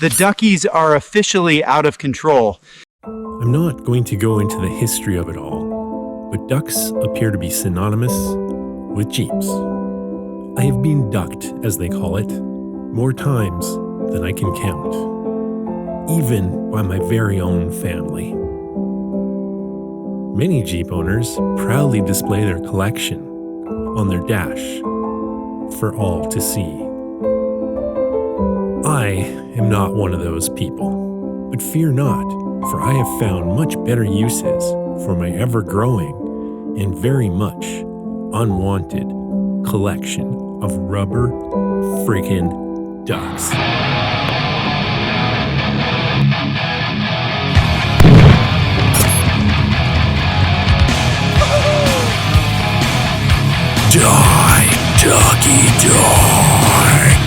The Duckies are officially out of control. I'm not going to go into the history of it all, but ducks appear to be synonymous with Jeeps. I have been ducked, as they call it, more times than I can count, even by my very own family. Many Jeep owners proudly display their collection on their dash for all to see. I am not one of those people, but fear not, for I have found much better uses for my ever-growing and very much unwanted collection of rubber freaking ducks. Die, ducky, die!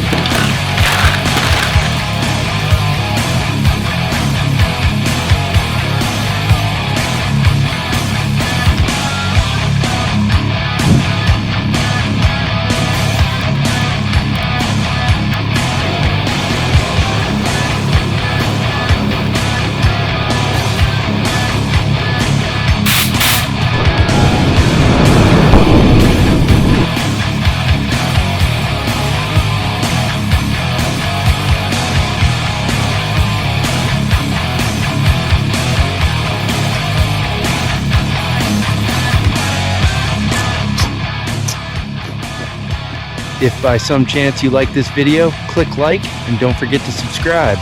If by some chance you like this video, click like and don't forget to subscribe.